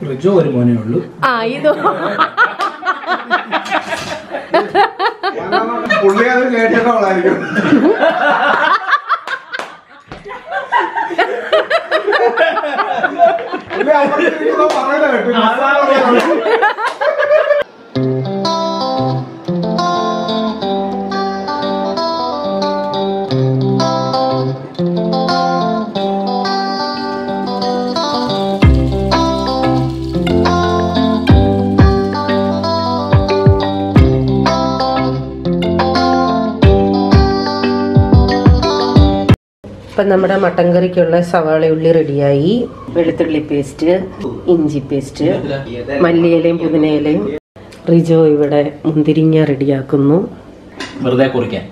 റിജോ ഒരു മോനേ ഉള്ളൂ. ഇതോ പുള്ളി അത് കേട്ടിട്ടോളായിരിക്കും. ഇപ്പം നമ്മുടെ മട്ടൻ കറിക്കുള്ള സവാള ഉള്ളി റെഡിയായി. വെളുത്തുള്ളി പേസ്റ്റ്, ഇഞ്ചി പേസ്റ്റ്, മല്ലിയിലയും പുതിനയിലയും. റിജോ ഇവിടെ മുന്തിരിങ്ങ റെഡിയാക്കുന്നു. വെറുതെ കുറിക്കാൻ.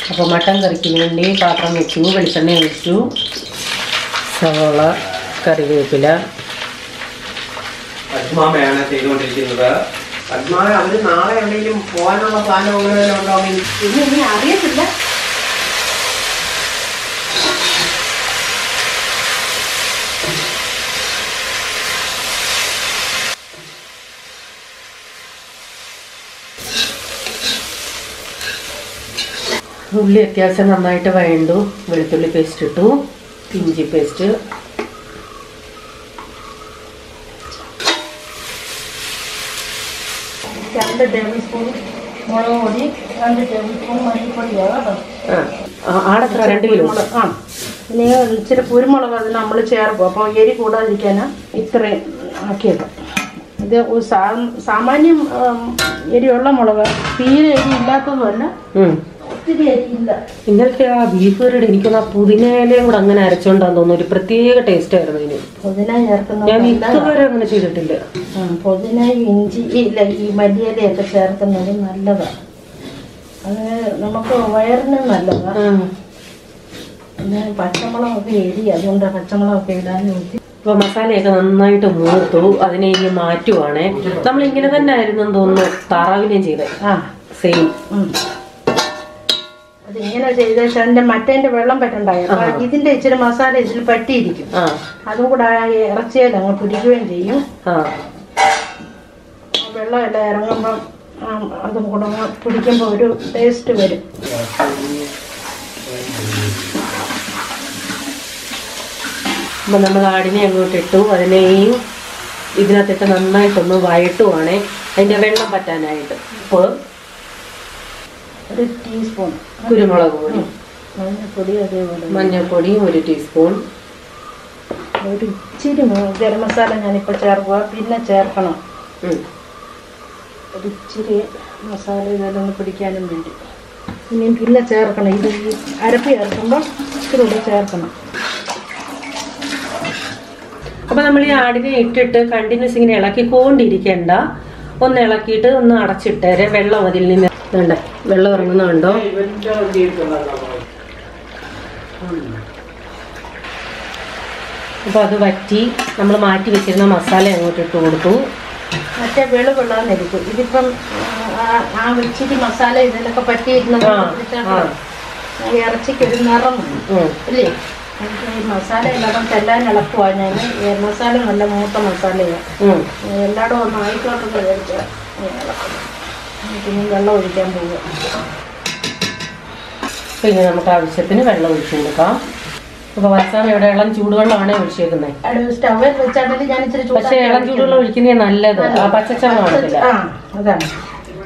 അപ്പോൾ മട്ടൻ കറിക്ക് വേണ്ടി പാത്രം വെച്ചു, വെളിച്ചെണ്ണ ഒഴിച്ചു, സവാള, കറിവേപ്പില. പത്മാമയാണ് ചെയ്തുകൊണ്ടിരിക്കുന്നത്. പത്മാമ അവര് നാളെ എവിടെയെങ്കിലും പോകാനുള്ള പ്ലാനോ അങ്ങനെ ഉണ്ടാവും. ഇനി അറിയത്തില്ല. ഉള്ളി അത്യാവശ്യം നന്നായിട്ട് വഴണ്ടു. വെളുത്തുള്ളി പേസ്റ്റ് ഇട്ടു, ഇഞ്ചി പേസ്റ്റ്, രണ്ട് ടേബിൾ സ്പൂൺ മുളക് പൊടി, 2 ടേബിൾ സ്പൂൺ മല്ലിപ്പൊടിയാണ്. ആടത്ര 2 കിലോ. ഇനി ഇച്ചിരി കുരുമുളക് അത് നമ്മൾ ചേർക്കും. അപ്പോൾ എരി കൂടാതിരിക്കാനാണ് ഇത്രയും ആക്കിയത്. ഇത് സാമാന്യം എരിയുള്ള മുളക്, തീരെ എരി ഇല്ലാത്തതുമല്ല, ഒത്തിരി എരിയില്ല. ഇന്നലത്തെ ആ ബീഫ് കറിയുടെ എനിക്കൊന്ന് ആ പുതിനയിലയും കൂടെ അങ്ങനെ അരച്ചോണ്ടാന്ന് തോന്നുന്നു. ഒരു പ്രത്യേക ടേസ്റ്റ് ആയിരുന്നു ഇതിന്. പുതിന ചേർക്കുന്നത് ഞാൻ ഇതുവരെ അങ്ങനെ ചെയ്തിട്ടില്ല. പുതിന, ഇഞ്ചി, ഇല്ല ഈ മല്ലിയിലയൊക്കെ ചേർക്കുന്നത് നല്ലതാണ്. അത് നമുക്ക് വയറിന് നല്ലതാണ്. പിന്നെ പച്ചമുളകൊക്കെ എരി, അതുകൊണ്ട് പച്ചമുളകൊക്കെ ഇടാനും. അപ്പൊ മസാലയൊക്കെ നന്നായിട്ട് മൂർത്തു. അതിനെ ഇനി മാറ്റുവാണേ. നമ്മൾ ഇങ്ങനെ തന്നെ ആയിരുന്നു തോന്നുന്നു താറാവിനെയും ചെയ്തേ. സെയിം. അതിങ്ങനെ ചെയ്തേച്ചാൽ അതിന്റെ മറ്റേന്റെ വെള്ളം പറ്റണ്ടായോ. ഇതിന്റെ ഇച്ചിരി മസാല ഇതിൽ പറ്റിയിരിക്കും. അതും കൂടെ ഇറച്ചിയിൽ അങ്ങ് പിടിക്കുകയും ചെയ്യും. വെള്ളം എല്ലാം ഇറങ്ങുമ്പം അതും കൂടെ പിടിക്കുമ്പോൾ ഒരു ടേസ്റ്റ് വരും. അപ്പൊ നമ്മൾ ആടിനെ അങ്ങോട്ട് ഇട്ടു. അതിനെയും ഇതിനകത്തിട്ട് നന്നായിട്ടൊന്ന് വഴട്ടുവാണേ, അതിന്റെ വെള്ളം പറ്റാനായിട്ട്. ഇപ്പോൾ 1 ടീസ്പൂൺ കുരുമുളക് പൊടി, മഞ്ഞൾപ്പൊടി, അതേപോലെ മഞ്ഞൾപ്പൊടി 1 ടീസ്പൂൺ, ഒരു ഇച്ചിരി ഗരം മസാല ഞാനിപ്പോൾ ചേർക്കുക. പിന്നെ ചേർക്കണം ഒരു ഇച്ചിരി മസാല ഇതെല്ലാം പിടിക്കാനും വേണ്ടി. ഇനിയും പിന്നെ ചേർക്കണം. ഇത് ഈ അരപ്പ് ചേർക്കുമ്പോൾ ഇച്ചിരി കൂടെ ചേർക്കണം. അപ്പൊ നമ്മൾ ഈ ആടിനെ ഇട്ടിട്ട് കണ്ടിന്യൂസ് ഇങ്ങനെ ഇളക്കിക്കൊണ്ടിരിക്കണ്ട. ഒന്ന് ഇളക്കിയിട്ട് ഒന്ന് അടച്ചിട്ടേരെ. വെള്ളം അതിൽ നിന്ന് വേണ്ട, വെള്ളം ഇറങ്ങുന്നുണ്ടോ? അപ്പൊ അത് വറ്റി നമ്മൾ മാറ്റി വെച്ചിരുന്ന മസാല അങ്ങോട്ട് ഇട്ട് കൊടുത്തു. മറ്റേ വെളുവിളാന്നിരിക്കും. ഇതിപ്പം ആ ഇച്ചിരി മസാല ഇതിലൊക്കെ പറ്റിയിരുന്ന ഇറച്ചിക്കൊരു നിറം അല്ലേ. മസാല എല്ലായിടും ചെല്ലാൻ ഇളക്കുവാ ഞാൻ. മസാല നല്ല മൂത്ത മസാലയാണ്. എല്ലായിടും ഒന്ന് ആയിക്കോട്ടൊക്കെ കഴിച്ചാൽ പിന്നെ വെള്ളം ഒഴിക്കാൻ പോവുക. പിന്നെ നമുക്ക് ആവശ്യത്തിന് വെള്ളം ഒഴിച്ചു കൊടുക്കാം. അപ്പൊ വസാമ ഇവിടെ ഇളം ചൂടുവെള്ളമാണ് ഒഴിച്ചേക്കുന്നത്. സ്റ്റവിൽ വെച്ചാണെങ്കിൽ ഞാൻ ഇച്ചിരി. പക്ഷെ ഇളം ചൂടുവെള്ളം ഒഴിക്കുന്നേ നല്ലത്. ആ പച്ചച്ചവ കാണത്തില്ല. അതാണ്.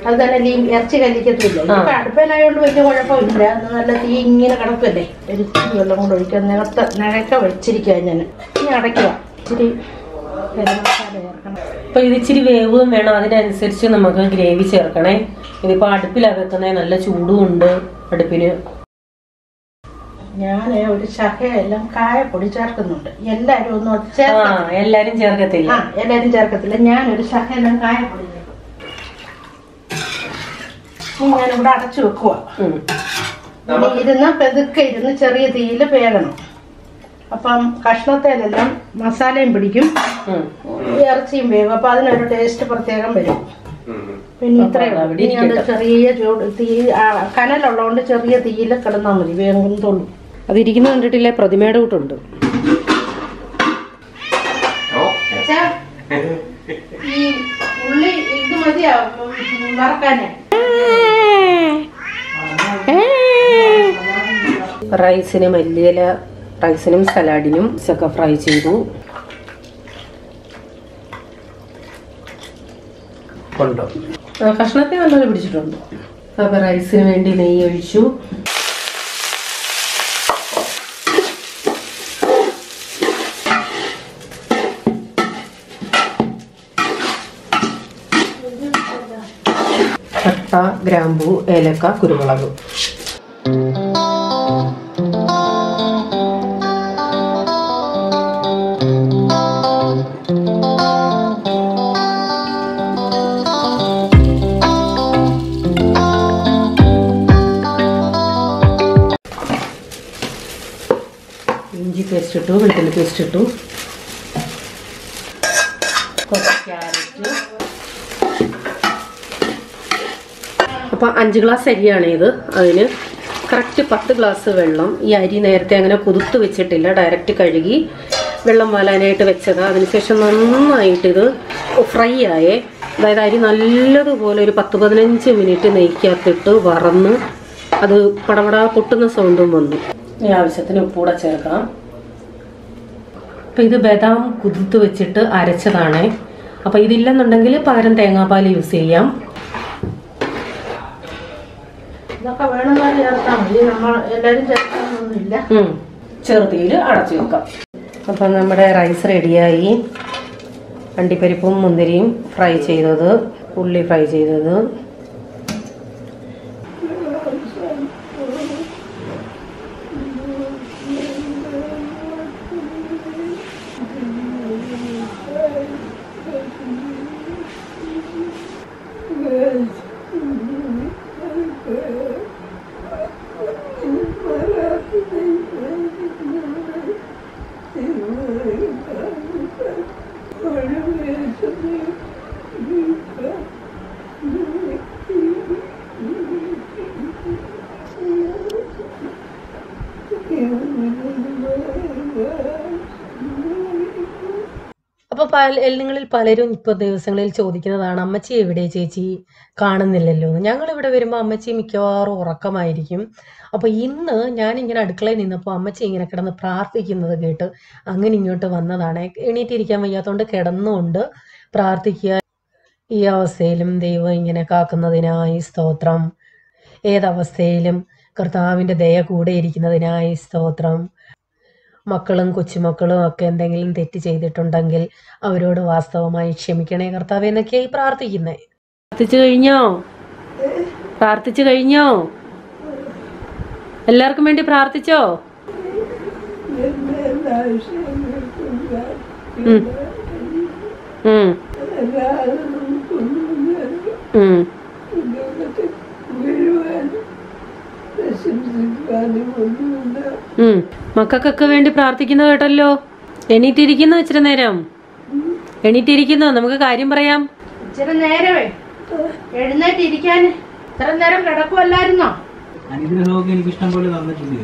അത് തന്നെ ഇറച്ചി കല്ലിക്കത്തില്ല. ഇപ്പൊ അടുപ്പേനായോണ്ട് വലിയ കുഴപ്പമില്ല. നല്ല തീ ഇങ്ങനെ കിടക്കല്ലേ. ഒരു ഇച്ചിരി വെള്ളം കൂടെ ഒഴിക്കാൻ നിഴക്ക വെച്ചിരിക്കുക ഞാൻ. ഇനി അടയ്ക്കുക. ഇച്ചിരി ഗരം മസാല ചേർക്കണം. അപ്പൊ ഇത് ഇച്ചിരി വേവും വേണം. അതിനനുസരിച്ച് നമുക്ക് ഗ്രേവി ചേർക്കണേ. ഇതിപ്പോ അടുപ്പിലാണ് വെക്കുന്നേ. നല്ല ചൂടും ഉണ്ട് അടുപ്പിന്. ഞാൻ ഒരു ശകയെല്ലാം കായപ്പൊടി ചേർക്കുന്നുണ്ട്. എല്ലാരും ഒന്നും എല്ലാരും ചേർക്കത്തില്ല. എല്ലാരും ചേർക്കത്തില്ല. ഞാനൊരു ശകയെല്ലാം കായപ്പൊടി ചേർക്കും. ഞാനിവിടെ അടച്ചു വെക്കുക. ഇരുന്ന് പെതുക്കെ ഇരുന്ന് ചെറിയ തീയിൽ വേകണം. അപ്പം കഷ്ണത്തേലെല്ലാം മസാലയും പിടിക്കും, ഇറച്ചിയും വേവും. അപ്പൊ അതിനൊരു ടേസ്റ്റ് പ്രത്യേകം വരും. പിന്നെ ഇത്രയും ചെറിയ ചൂട് തീ കനലുള്ളതുകൊണ്ട് ചെറിയ തീയിൽ കിടന്നാൽ മതി, വേഗം തോന്നും. അതിരിക്കുന്ന കണ്ടിട്ടില്ലേ, പ്രതിമയുടെ കൂട്ടുണ്ട്. ഈ ഉള്ളി ഇത് മതിയാ വറക്കാനേ. റൈസിന് മല്ലിയില, റൈസിനും സലാഡിനും ഒക്കെ ഫ്രൈ ചെയ്തു. കഷ്ണത്തെ നല്ലപോലെ പിടിച്ചിട്ടുണ്ട്. അപ്പൊ റൈസിന് വേണ്ടി നെയ്യ് ഒഴിച്ചു. പട്ട, ഗ്രാമ്പൂ, ഏലക്ക, കുരുമുളക്. ഇഞ്ചി പേസ്റ്റ് ഇട്ടു, വെളുത്തുള്ളി പേസ്റ്റ് ഇട്ടു, കുറച്ച് ക്യാരറ്റ്. അപ്പോൾ 5 ഗ്ലാസ് അരിയാണ് ഇത്. അതിന് കറക്റ്റ് 10 ഗ്ലാസ് വെള്ളം. ഈ അരി നേരത്തെ അങ്ങനെ കുതിർത്ത് വെച്ചിട്ടില്ല, ഡയറക്റ്റ് കഴുകി വെള്ളം വാലാനായിട്ട് വെച്ചതാണ്. അതിനുശേഷം നന്നായിട്ടിത് ഫ്രൈ ആയേ. അതായത് അരി നല്ലതുപോലെ ഒരു 10-15 മിനിറ്റ് നെയ്ക്കകത്തിട്ട് വറന്ന് അത് പടപടാ പൊട്ടുന്ന സൗണ്ടും വന്നു. ഈ ആവശ്യത്തിന് ഉപ്പൂടെ ചേർക്കാം. അപ്പം ഇത് ബദാം കുതിർത്ത് വെച്ചിട്ട് അരച്ചതാണ്. അപ്പം ഇതില്ലെന്നുണ്ടെങ്കിൽ പകരം തേങ്ങാപ്പാൽ യൂസ് ചെയ്യാം. ഇതൊക്കെ വേണമെന്ന് ചേർത്താൽ മതി, നമ്മൾ എല്ലാവരും ചേർക്കാനൊന്നുമില്ല. ചെറുതീയിൽ അടച്ചു വെക്കാം. അപ്പം നമ്മുടെ റൈസ് റെഡിയായി. അണ്ടിപ്പരിപ്പും മുന്തിരിയും ഫ്രൈ ചെയ്തത്, ഉള്ളി ഫ്രൈ ചെയ്തത്. അപ്പോൾ നിങ്ങളിൽ പലരും ഇപ്പോൾ ദിവസങ്ങളിൽ ചോദിക്കുന്നതാണ്, അമ്മച്ചി എവിടെ ചേച്ചി, കാണുന്നില്ലല്ലോ എന്ന്. ഞങ്ങളിവിടെ വരുമ്പോൾ അമ്മച്ചി മിക്കവാറും ഉറക്കമായിരിക്കും. അപ്പോൾ ഇന്ന് ഞാനിങ്ങനെ അടുക്കളയിൽ നിന്നപ്പോൾ അമ്മച്ചി ഇങ്ങനെ കിടന്ന് പ്രാർത്ഥിക്കുന്നത് കേട്ട് അങ്ങനെ ഇങ്ങോട്ട് വന്നതാണ്. എണീറ്റിരിക്കാൻ വയ്യാത്തതുകൊണ്ട് കിടന്നുകൊണ്ട് പ്രാർത്ഥിക്കുക. ഈ അവസ്ഥയിലും ദൈവം ഇങ്ങനെ കാക്കുന്നതിനായി സ്തോത്രം. ഏതവസ്ഥയിലും കർത്താവിൻ്റെ ദയ കൂടെ ഇരിക്കുന്നതിനായി സ്തോത്രം. മക്കളും കൊച്ചുമക്കളും ഒക്കെ എന്തെങ്കിലും തെറ്റ് ചെയ്തിട്ടുണ്ടെങ്കിൽ അവരോട് വാസ്തവമായി ക്ഷമിക്കണേ കർത്താവേ എന്നൊക്കെയായി പ്രാർത്ഥിക്കുന്നേ. പ്രാർത്ഥിച്ചു കഴിഞ്ഞോ? എല്ലാവർക്കും വേണ്ടി പ്രാർത്ഥിച്ചോ? മക്കൾക്കൊക്കെ വേണ്ടി പ്രാർത്ഥിക്കുന്ന കേട്ടല്ലോ. എണീറ്റിരിക്കുന്നോ? ഇച്ചിരി നേരം എണീറ്റിരിക്കുന്നോ? നമുക്ക് കാര്യം പറയാം. ഇച്ചിരി നേരമേ എഴുന്നേറ്റിരിക്കാൻ ഇത്ര നേരം കിടക്കുമല്ലായിരുന്നോ? അനുഗ്രഹമൊക്കെ എനിക്ക് ഇഷ്ടം പോലെ തന്നിട്ടുണ്ട്.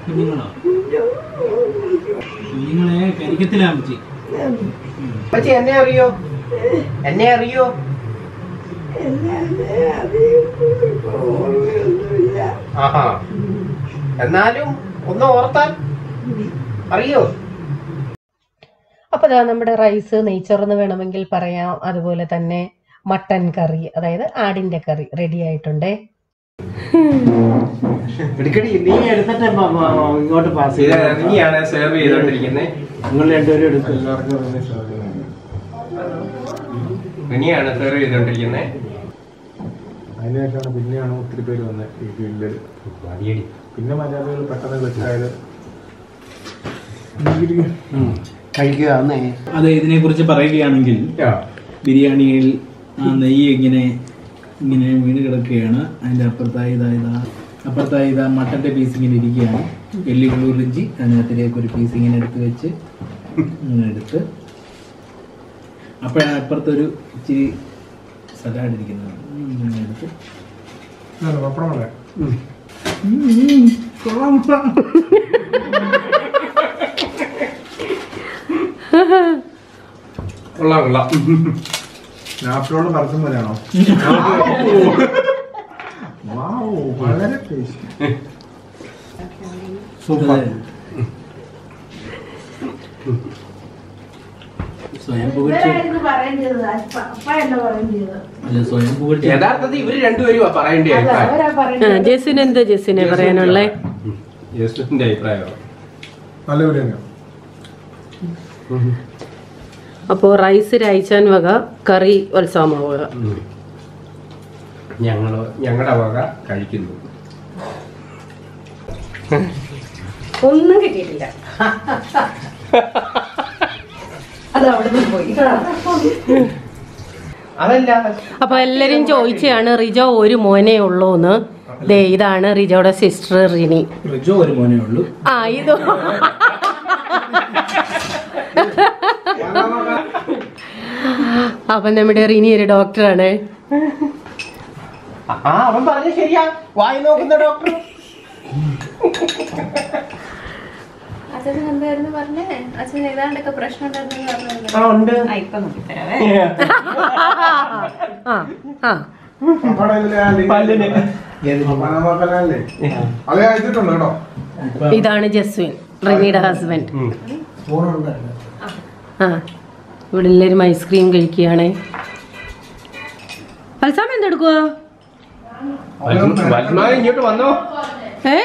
കുഞ്ഞുങ്ങളോ? കുഞ്ഞുങ്ങളെ കരിക്കത്തിലാമ്മച്ചി. എന്നെ അറിയോ? എന്നെ അറിയോ? ആഹാ, എന്നാലും ഒന്ന് ഓർത്താൽ അറിയോ? അപ്പോൾ നമ്മുടെ റൈസ് നെയ്ച്ചോറെന്ന് വേണമെങ്കിൽ പറയാം. അതുപോലെ തന്നെ മട്ടൻ കറി, അതായത് ആടിൻ്റെ കറി റെഡി ആയിട്ടുണ്ടേ. എടുക്കടി നീ എടുത്തിട്ട് ഇങ്ങോട്ട് പാസ് നീയാണ് സെർവ് ചെയ്തോണ്ടിരിക്കുന്നത്. നിങ്ങൾ രണ്ടുപേരും എടുക്കും. ഇനിയാണ് സെർവ് ചെയ്തോണ്ടിരിക്കുന്നത്. അതിനുശേഷമാണ് പിന്നെയാണ് ഒത്തിരി പേര് വന്നത് ഈ ഫീൽഡിൽ. പിന്നെ മലയാളികൾ പെട്ടെന്ന് വെച്ചായത് കഴിക്കുക. അത് ഇതിനെ കുറിച്ച് പറയുകയാണെങ്കിൽ ബിരിയാണിയിൽ ആ നെയ്യ് ഇങ്ങനെ വീണ് കിടക്കുകയാണ്. അതിൻ്റെ അപ്പുറത്തായി ഇതാ മട്ടൻ്റെ പീസ് ഇങ്ങനെ ഇരിക്കുകയാണ്. എല്ലി കുളിർച്ചി അതിനകത്തിലേക്ക് ഒരു പീസ് ഇങ്ങനെ എടുത്ത് വെച്ച് ഇങ്ങനെ എടുത്ത് അപ്പോഴാണ് അപ്പുറത്തൊരു ഇച്ചിരി സലാഡ് ഇരിക്കുന്നത്. ഇങ്ങനെ എടുത്ത് കൊള്ളാം. നാപ്പിലോട് പരസ്യം പോലെയാണോ? വളരെ ടേസ്റ്റ്. സൂപ്പർ. സ്വയം പുകഴ്ച യഥാർത്ഥത്തിൽ ഇവര് രണ്ടുപേരും പറയേണ്ട അഭിപ്രായം. ജെസിന് എന്താ ജെസിനെ പറയാനുള്ളേ? ജെസിന്റെ അഭിപ്രായം നല്ല ബിരിയാണിയാണ്. അപ്പോ റൈസ് രായിച്ചാൻ വക, കറി വത്സാമ വക. ഞങ്ങളുടെ വക കഴിക്കുന്നു. ഒന്നും കിട്ടിയിട്ടില്ല. അത് അവിടെ പോയി. അതല്ല, അപ്പൊ എല്ലാരും ചോദിച്ചാണ് റിജോ ഒരു മോനെ ഉള്ളൂന്ന്. ദേ ഇതാണ് റിജോയുടെ സിസ്റ്റർ റിനി. റിജോ ഒരു മോനേ ഉള്ളൂ. ആ ഇത് അപ്പൊ നമ്മുടെ റിനി ഒരു ഡോക്ടറാണ്. അവൻ പറഞ്ഞ ശരിയാ. വായി നോക്കുന്ന ഡോക്ടർ. അച്ഛൻ എന്തായിരുന്നു പറഞ്ഞേ? അച്ഛൻ ഏതാണ്ടൊക്കെ പ്രശ്നം ഉണ്ടായിരുന്നു. ഇതാണ് ജസ്വിൻ, റിനിയുടെ ഹസ്ബൻഡ്. ആ ഇവിടെ എല്ലാവരും ഐസ്ക്രീം കഴിക്കുകയാണ്. ഫൽസാമ എന്തെടുക്കുക? ഇങ്ങോട്ട് വന്നോ. ഏ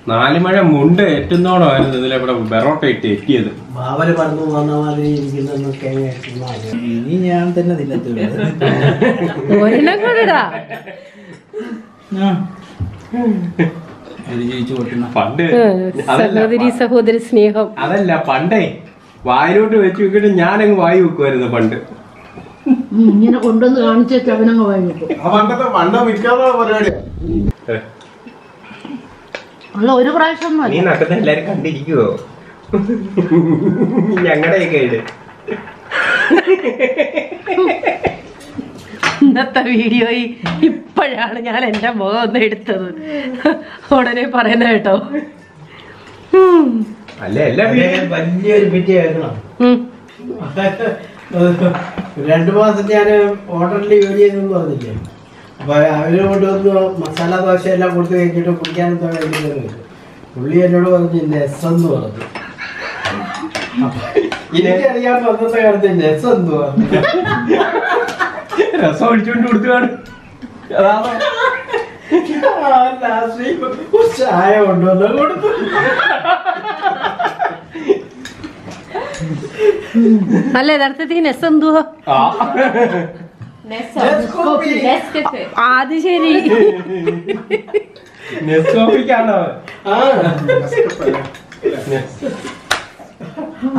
4 മഴ മുണ്ട് എറ്റുന്നോണമായിരുന്നു ഇതിലെ ഇവിടെ ബെറോട്ട ഇട്ട് എത്തിയത്. ബാവല് പറഞ്ഞു വന്ന മാതിരി ഇരിക്കുന്നൊക്കെ ഇനി ഞാൻ തന്നെ തിന്നത്തുള്ളൂ. ഒരെണ്ണം കൂടെടാ. പണ്ട് സഹോദരി സഹോദരി സ്നേഹം. അതല്ല, പണ്ടേ വായിലോട്ട് വെച്ച് വെക്കിട്ട് ഞാനങ്ങ് വായി വെക്കുമായിരുന്നു പണ്ട്. ഇങ്ങനെ കൊണ്ടുവന്ന് കാണിച്ചു അവനങ്ങ് വാങ്ങിക്കും. പണ്ട് മിക്കാറുള്ള പരിപാടിയാണ്. അല്ല ഒരു പ്രാവശ്യം നീ നട്ടത്തെ എല്ലാരും കണ്ടിരിക്കുവോ? ഞങ്ങളുടെയൊക്കെ ഇട്. ഇന്നത്തെ വീഡിയോയിൽ ഇപ്പോഴാണ് ഞാൻ എന്റെ മുഖം ഒന്ന് എടുത്തത്. ഉടനെ പറയുന്ന കേട്ടോ. അല്ല എല്ലാ വലിയൊരു പിറ്റി കേൾക്കണം. 2 മാസം ഞാൻ ഹോട്ടലിൽ ജോലി ചെയ്തെന്ന് പറഞ്ഞില്ലേ. അപ്പൊ അവര് കൊണ്ടുവന്ന് മസാല ദോശ എല്ലാം കൊടുത്ത് കഴിഞ്ഞിട്ട് കുടിക്കാനൊക്കെ വേണ്ടി പുള്ളി എന്നോട് പറഞ്ഞു നെസ്സെന്ന് പറഞ്ഞു. എനിക്കറിയാൻ അന്നത്തെ കാലത്ത് നെസ്സെന്ന് പറഞ്ഞു. രസം അടിച്ചോണ്ട് കൊടുത്താണ്. ചായ കൊണ്ടുവന്ന് കൊടുത്തു. അല്ല യഥാർത്ഥത്തിൽ നെസ് എന്തുവാ? അത് ശരി. നെസ്കോഫിക്കാണോ?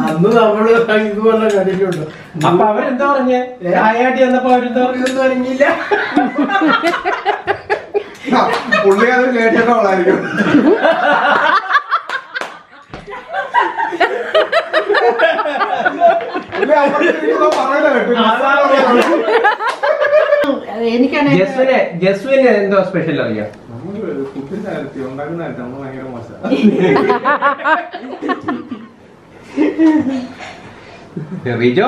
അന്ന് നമ്മള് ഇതുപോലെ കണ്ടിട്ടുണ്ട്. അപ്പൊ അവരെന്താ പറഞ്ഞേ? ചായയാട്ടി വന്നപ്പോ അവരെന്താ ഇതൊന്നും അറിഞ്ഞില്ല. പുള്ളി അത് കേട്ടിട്ടോളായിരിക്കും. ജസ്വിന് എന്തോ സ്പെഷ്യൽ അറിയാം? റിജോ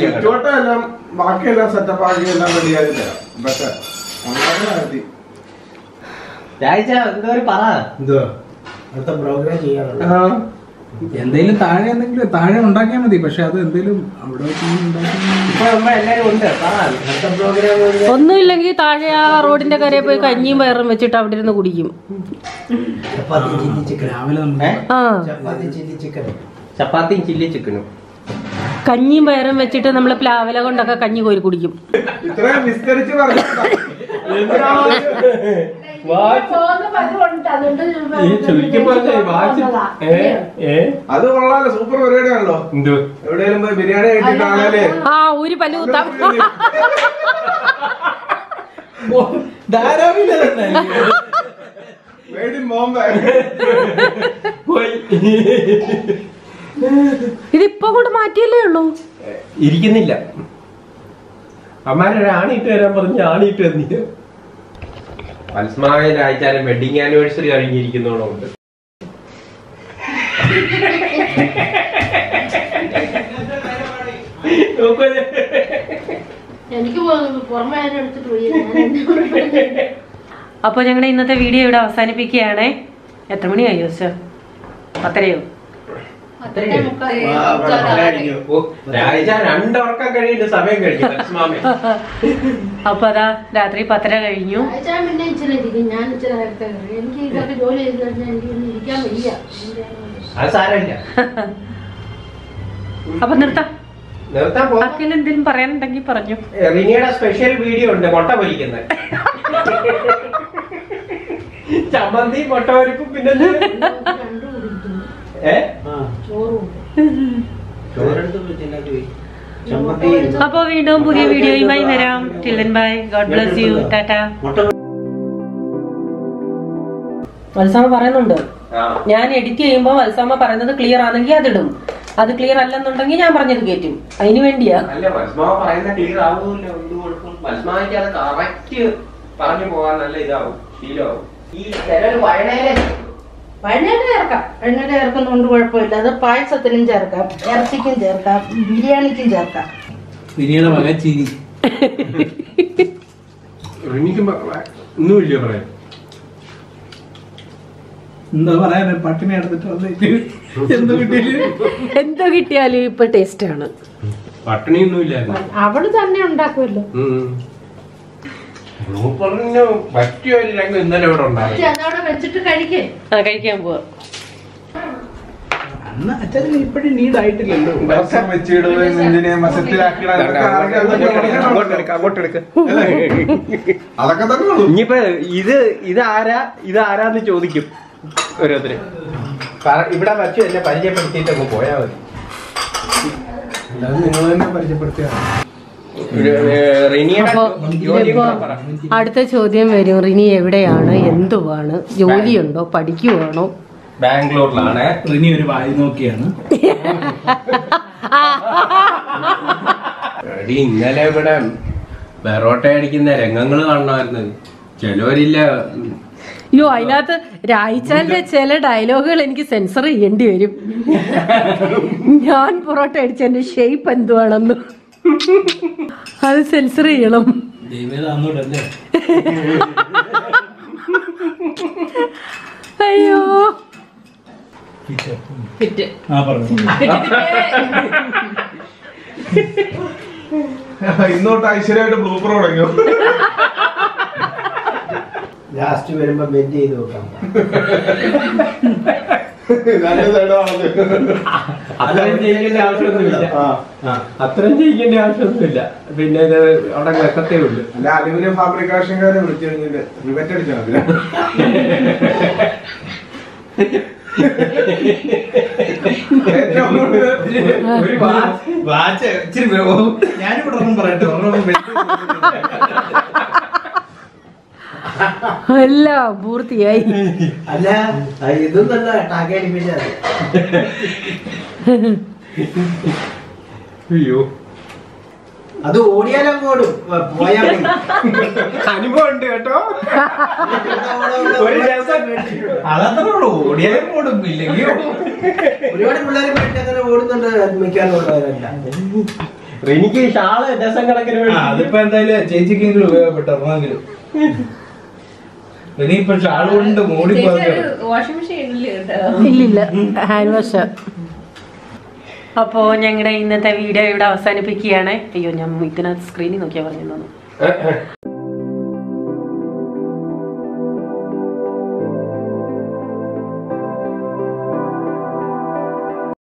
ചുറ്റോട്ടെല്ലാം ബാക്കിയെല്ലാം സെറ്റപ്പ് ആക്കി എല്ലാം റെഡി ആക്കി തരാം. പക്ഷെ എന്തോ പറ. എന്തോ അടുത്ത പ്രോഗ്രാം ചെയ്യാറുണ്ട്. എന്തെങ്കിലും താഴെ ഉണ്ടാക്കിയാൽ മതി. പക്ഷെ അത് എന്തെങ്കിലും അവിടെ എല്ലാരും ഉണ്ട്. ഒന്നുമില്ലെങ്കിൽ താഴെ ആ റോഡിന്റെ കരയിൽ പോയി കഞ്ഞിയും പയറും വെച്ചിട്ട് അവിടെ ഇരുന്ന് കുടിക്കും. ചപ്പാത്തിയും ചില്ലി ചിക്കനും കഞ്ഞിയും പയറും വെച്ചിട്ട് നമ്മള് പ്ലാവില കൊണ്ടൊക്കെ കഞ്ഞി കോരി കുടിക്കും. ഇത്രയും വിസ്തരിച്ച് അത് കൊള്ളാലോ, സൂപ്പർ പരിപാടിയാണല്ലോ. എവിടെയെങ്കിലും പോയി ബിരിയാണി കഴിച്ചിട്ടാണല്ലേ? ആ ഒരു പല്ല് കുത്താം. ഇതിപ്പോ കൊണ്ട് മാറ്റിയല്ലേ ഉള്ളൂ. ഇരിക്കുന്നില്ല. അമ്മാരൊരു ആണിയിട്ട് വരാൻ പറഞ്ഞ് ആണിയിട്ട് വന്നില്ല. പൽസ്മാവിൽ അയച്ചാലും വെഡിങ് ആനിവേഴ്സറി കഴിഞ്ഞിരിക്കുന്നോണ്ട് അപ്പൊ ഞങ്ങളുടെ ഇന്നത്തെ വീഡിയോ ഇവിടെ അവസാനിപ്പിക്കുകയാണേ. എത്ര മണിയായി ചോദിച്ചോ? 10:30യോ? സമയം കഴിഞ്ഞു. അപ്പൊ അതാ രാത്രി 10:30 കഴിഞ്ഞു. അപ്പൊ നിർത്താം. എന്തെങ്കിലും പറയാനുണ്ടെങ്കിൽ പറഞ്ഞു. റിനിയുടെ സ്പെഷ്യൽ വീഡിയോ ഉണ്ട്, മുട്ട പൊരിക്കുന്നത്. ചമ്മന്തി, മുട്ട പൊരിപ്പും, പിന്നെ അപ്പൊ വീണ്ടും പുതിയ വീഡിയോയുമായി വരാം. Till then bye. God bless you. Tata. Valsamma പറയുന്നുണ്ട്, ഞാൻ എഡിറ്റ് ചെയ്യുമ്പോ വത്സാമ പറയുന്നത് ക്ലിയർ ആണെങ്കിൽ അതിടും, അത് ക്ലിയർ അല്ലെന്നുണ്ടെങ്കിൽ ഞാൻ പറഞ്ഞത് കേറ്റും. അതിന് വേണ്ടിയാ. പറഞ്ഞു പോകാൻ നല്ല ഇതാവും, ശീലമാവും. ഈ വയനാട് ചേർക്കാം. വയനാട് ചേർക്കുന്നതുകൊണ്ട് കുഴപ്പമില്ല. അത് പായസത്തിനും ചേർക്കാം, ഇറച്ചിക്കും ചേർക്കാം, ബിരിയാണിക്കും ചേർക്കാം. ബിരിയാണി മകച്ചിരി ഒന്നുമില്ല പറയാൻ. എന്താ പറയാ, പട്ടിണി എടുത്തിട്ട് എന്തോ കിട്ടിയാലും ഇപ്പൊ ടേസ്റ്റ് ആണ്. പട്ടിണിയൊന്നുമില്ല. അവള് തന്നെ ഉണ്ടാക്കുമല്ലോ. പറ്റിയ ഒരു രംഗം ഇന്നലെ ഇവിടെ ഉണ്ടായി. അതവിടെ വെച്ചിട്ട് കഴിക്കേ. കഴിക്കാൻ പോവാ. അച്ഛൻ ഇപ്പഴും നീടായിട്ടില്ലല്ലോ. അതൊക്കെ തന്നെ ഇനിയിപ്പോ ഇതാരാന്ന് ചോദിക്കും ഓരോരുത്തര്. ഇവിടെ വച്ചു എന്നെ പരിചയപ്പെടുത്തിയിട്ട് അങ്ങ് പോയാ മതി. നിങ്ങൾ തന്നെ പരിചയപ്പെടുത്തിയാണ്. അടുത്ത ചോദ്യം വരും, റിനി എവിടെയാണ്, എന്തുവാണ്, ജോലിയുണ്ടോ, പഠിക്കുവാണോ? ബാംഗ്ലൂരിലാണ്. റിനി ഒരു വായി നോക്കിയാണ്. ഇന്നലെ ഇവിടെ ബെറോട്ട അടിക്കുന്ന രംഗങ്ങള് കാണണമായിരുന്നു. ചിലവരില്ല. അയ്യോ, അതിനകത്ത് രായിച്ചാലിന്റെ ചില ഡയലോഗുകൾ എനിക്ക് സെൻസർ ചെയ്യേണ്ടി വരും. ഞാൻ പൊറോട്ട അടിച്ചതിന്റെ ഷേപ്പ് എന്തുവാണെന്ന് അത് സെൻസർ ചെയ്യണം. അയ്യോ, ഇന്നോട്ട് ഐശ്വര്യമായിട്ട് ബ്ലൂപ്പർ തുടങ്ങിയോ? ലാസ്റ്റ് വരുമ്പോ ബെൻഡ് ചെയ്ത് നോക്കാം. അത്രയും ചെയ്യേണ്ട ആവശ്യമൊന്നുമില്ല. പിന്നെ ഇത് അവിടെ വെക്കത്തേ ഉള്ളു. അല്ല, അലുമിനിയം ഫാബ്രിക്കേഷൻകാരെ വിളിച്ചു കഴിഞ്ഞാൽ റിവറ്റ് അടിച്ചാൽ മതി. ഞാനിവിടെ ഒന്നും പറയട്ടെ. എല്ലാം പൂർത്തിയായി. അല്ല, ഇതും നല്ല ടാക്കടിപ്പിച്ചത്. അയ്യോ, അത് ഓടിയാലങ്ങോടും പോയാൽ അനുഭവം ഉണ്ട് കേട്ടോ. അതത്രേ ഉള്ളൂ. ഓടിയാലും ഓടും, ഇല്ലെങ്കിൽ ഒരുപാട് പിള്ളേർ അങ്ങനെ ഓടുന്നുണ്ട്. മിക്കാറുള്ളവരല്ല. എനിക്ക് ഷാള് ഡസൻ കണക്കിന്. അതിപ്പോ എന്തായാലും ചേച്ചിക്കെങ്കിലും ഉപയോഗപ്പെട്ടെങ്കിലും ഇനിയിപ്പോ ഷാളുകൊണ്ട് മൂടി വാഷിംഗ് മെഷീൻ ഇല്ലേ കേട്ടോ. ഇല്ലില്ല, ഹാൻഡ് വാഷ്. അപ്പോൾ ഞങ്ങളുടെ ഇന്നത്തെ വീഡിയോ ഇവിടെ അവസാനിപ്പിക്കുകയാണ്. അയ്യോ, ഞാൻ ഇതിനകത്ത് സ്ക്രീനിൽ നോക്കിയാൽ പറഞ്ഞു.